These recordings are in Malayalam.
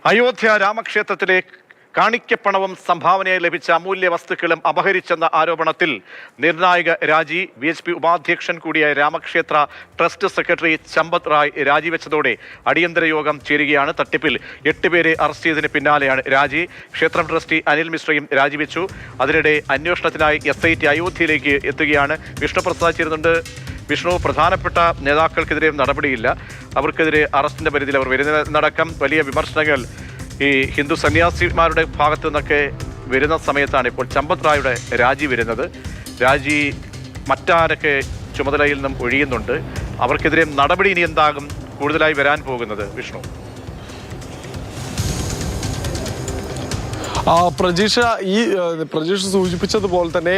അയോധ്യ രാമക്ഷേത്രത്തിലെ കാണിക്കപ്പണവും സംഭാവനയായി ലഭിച്ച അമൂല്യ വസ്തുക്കളും അപഹരിച്ചെന്ന ആരോപണത്തിൽ നിർണായക രാജി BHP ഉപാധ്യക്ഷൻ കൂടിയായ രാമക്ഷേത്ര ട്രസ്റ്റ് സെക്രട്ടറി ചമ്പത് റായ് രാജിവെച്ചതോടെ അടിയന്തര യോഗം ചേരുകയാണ്. തട്ടിപ്പിൽ 8 പേരെ അറസ്റ്റ് ചെയ്തതിന് പിന്നാലെയാണ് രാജി. ക്ഷേത്രം ട്രസ്റ്റി അനിൽ മിശ്രയും രാജിവെച്ചു. അതിനിടെ അന്വേഷണത്തിനായി SIT അയോധ്യയിലേക്ക് എത്തുകയാണ്. വിഷ്ണു പ്രസാദ് ചേരുന്നുണ്ട്. വിഷ്ണു, പ്രധാനപ്പെട്ട നേതാക്കൾക്കെതിരെ നടപടിയില്ല, അവർക്കെതിരെ അറസ്റ്റിന്റെ പരിധിയിൽ അവർ വരുന്നതടക്കം വലിയ വിമർശനങ്ങൾ ഈ ഹിന്ദു സന്യാസിമാരുടെ ഭാഗത്തു നിന്നൊക്കെ വരുന്ന സമയത്താണ് ഇപ്പോൾ ചമ്പത് റായുടെ രാജി വരുന്നത്. രാജി മറ്റാരൊക്കെ ചുമതലയിൽ നിന്നും ഒഴിയുന്നുണ്ട്, അവർക്കെതിരെ നടപടി ഇനി എന്താകും കൂടുതലായി വരാൻ പോകുന്നത്? വിഷ്ണു. പ്രജീഷ് സൂചിപ്പിച്ചതുപോലെ തന്നെ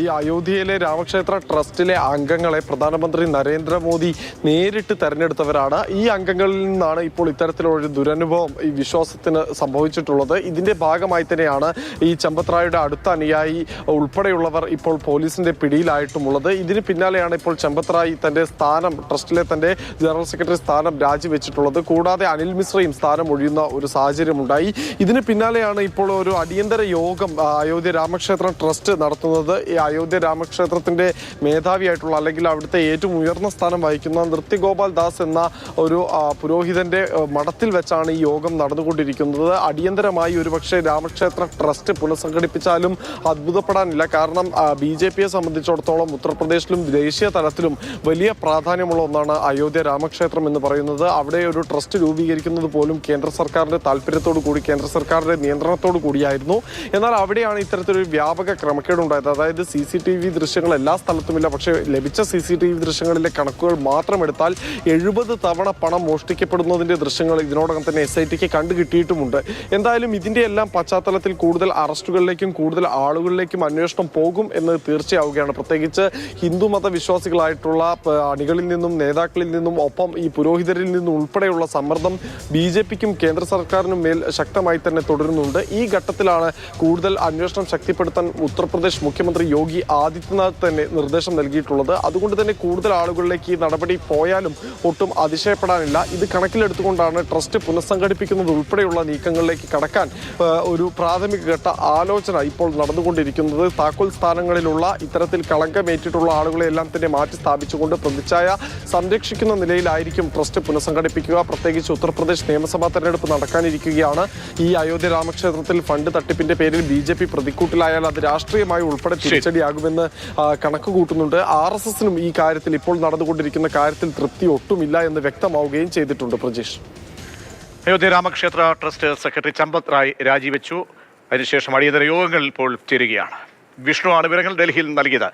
ഈ അയോധ്യയിലെ രാമക്ഷേത്ര ട്രസ്റ്റിലെ അംഗങ്ങളെ പ്രധാനമന്ത്രി നരേന്ദ്രമോദി നേരിട്ട് തെരഞ്ഞെടുത്തവരാണ്. ഈ അംഗങ്ങളിൽ നിന്നാണ് ഇപ്പോൾ ഇത്തരത്തിലുള്ള ദുരനുഭവം ഈ വിശ്വാസത്തിന് സംഭവിച്ചിട്ടുള്ളത്. ഇതിന്റെ ഭാഗമായി തന്നെയാണ് ഈ ചമ്പത് റായുടെ അടുത്ത അനുയായി ഉൾപ്പെടെയുള്ളവർ ഇപ്പോൾ പോലീസിന്റെ പിടിയിലായിട്ടുമുള്ളത്. ഇതിന് പിന്നാലെയാണ് ഇപ്പോൾ ചമ്പത് റായ് തന്റെ സ്ഥാനം, ട്രസ്റ്റിലെ തന്റെ ജനറൽ സെക്രട്ടറി സ്ഥാനം രാജിവെച്ചിട്ടുള്ളത്. കൂടാതെ അനിൽ മിശ്രയും സ്ഥാനം ഒഴിയുന്ന ഒരു സാഹചര്യമുണ്ടായി. ഇതിന് പിന്നാലെയാണ് ഇപ്പോൾ ഒരു അടിയന്തര യോഗം അയോധ്യ രാമക്ഷേത്ര ട്രസ്റ്റ് നടത്തുന്നത്. ഈ അയോധ്യ രാമക്ഷേത്രത്തിന്റെ മേധാവിയായിട്ടുള്ള, അല്ലെങ്കിൽ അവിടുത്തെ ഏറ്റവും ഉയർന്ന സ്ഥാനം വഹിക്കുന്ന നൃത്യഗോപാൽ ദാസ് എന്ന ഒരു പുരോഹിതന്റെ മഠത്തിൽ വെച്ചാണ് ഈ യോഗം നടന്നുകൊണ്ടിരിക്കുന്നത്. അടിയന്തരമായി ഒരുപക്ഷെ രാമക്ഷേത്ര ട്രസ്റ്റ് പുനഃസംഘടിപ്പിച്ചാലും അത്ഭുതപ്പെടാനില്ല. കാരണം BJPയെ സംബന്ധിച്ചിടത്തോളം ഉത്തർപ്രദേശിലും ദേശീയ തലത്തിലും വലിയ പ്രാധാന്യമുള്ള ഒന്നാണ് അയോധ്യ രാമക്ഷേത്രം എന്ന് പറയുന്നത്. അവിടെ ഒരു ട്രസ്റ്റ് രൂപീകരിക്കുന്നത് പോലും കേന്ദ്ര സർക്കാരിന്റെ താല്പര്യത്തോടു കൂടി, കേന്ദ്ര സർക്കാരിന്റെ നിയന്ത്രണത്തോടു കൂടിയായിരുന്നു. എന്നാൽ അവിടെയാണ് ഇത്തരത്തിലൊരു വ്യാപക ക്രമക്കേടുണ്ടായത്. അതായത് CCTV ദൃശ്യങ്ങൾ എല്ലാ സ്ഥലത്തുമില്ല, പക്ഷേ ലഭിച്ച CCTV ദൃശ്യങ്ങളിലെ കണക്കുകൾ മാത്രം എടുത്താൽ 70 തവണ പണം മോഷ്ടിക്കപ്പെടുന്നതിന്റെ ദൃശ്യങ്ങൾ ഇതിനോടകം തന്നെ SITക്ക് കണ്ടുകിട്ടിയിട്ടുമുണ്ട്. എന്തായാലും ഇതിന്റെ എല്ലാം പശ്ചാത്തലത്തിൽ കൂടുതൽ അറസ്റ്റുകളിലേക്കും കൂടുതൽ ആളുകളിലേക്കും അന്വേഷണം പോകും എന്ന് തീർച്ചയാവുകയാണ്. പ്രത്യേകിച്ച് ഹിന്ദുമത വിശ്വാസികളായിട്ടുള്ള അണികളിൽ നിന്നും നേതാക്കളിൽ നിന്നും ഒപ്പം ഈ പുരോഹിതരിൽ നിന്നും ഉൾപ്പെടെയുള്ള സമ്മർദ്ദം BJPക്കും കേന്ദ്ര സർക്കാരിനും മേൽ ശക്തമായി തന്നെ തുടരുന്നുണ്ട്. ഈ ഘട്ടത്തിലാണ് കൂടുതൽ അന്വേഷണം ശക്തിപ്പെടുത്താൻ ഉത്തർപ്രദേശ് മുഖ്യമന്ത്രി യോഗി ആദിത്യനാഥ് തന്നെ നിർദ്ദേശം നൽകിയിട്ടുള്ളത്. അതുകൊണ്ട് തന്നെ കൂടുതൽ ആളുകളിലേക്ക് ഈ നടപടി പോയാലും ഒട്ടും അതിശയപ്പെടാനില്ല. ഇത് കണക്കിലെടുത്തുകൊണ്ടാണ് ട്രസ്റ്റ് പുനഃസംഘടിപ്പിക്കുന്നത് ഉൾപ്പെടെയുള്ള നീക്കങ്ങളിലേക്ക് കടക്കാൻ ഒരു പ്രാഥമിക ഘട്ട ആലോചന ഇപ്പോൾ നടന്നുകൊണ്ടിരിക്കുന്നത്. താക്കോൽ സ്ഥാനങ്ങളിലുള്ള ഇത്തരത്തിൽ കളങ്കമേറ്റിട്ടുള്ള ആളുകളെ എല്ലാം തന്നെ മാറ്റി സ്ഥാപിച്ചുകൊണ്ട് പ്രതിച്ഛായ സംരക്ഷിക്കുന്ന നിലയിലായിരിക്കും ട്രസ്റ്റ് പുനഃസംഘടിപ്പിക്കുക. പ്രത്യേകിച്ച് ഉത്തർപ്രദേശ് നിയമസഭാ തെരഞ്ഞെടുപ്പ് നടക്കാനിരിക്കുകയാണ്. ഈ അയോധ്യ രാമക്ഷേത്രത്തിൽ ഫണ്ട് തട്ടിപ്പിന്റെ പേരിൽ BJP പ്രതിക്കൂട്ടിലായാൽ അത് രാഷ്ട്രീയമായി ഉൾപ്പെടെ തിരിച്ചടിയാകുമെന്ന് കണക്ക് കൂട്ടുന്നുണ്ട്. RSSനും ഈ കാര്യത്തിൽ, ഇപ്പോൾ നടന്നുകൊണ്ടിരിക്കുന്ന കാര്യത്തിൽ തൃപ്തി ഒട്ടുമില്ല എന്ന് വ്യക്തമാവുകയും ചെയ്തിട്ടുണ്ട്. പ്രജീഷ്. അയോധ്യ രാമക്ഷേത്ര ട്രസ്റ്റ് സെക്രട്ടറി ചമ്പത് റായ് രാജിവെച്ചു. അതിനുശേഷം അടിയന്തര യോഗങ്ങൾ ഇപ്പോൾ ചേരുകയാണ്. വിഷ്ണു ആണ് വിവരങ്ങൾ ഡൽഹിയിൽ നൽകിയത്.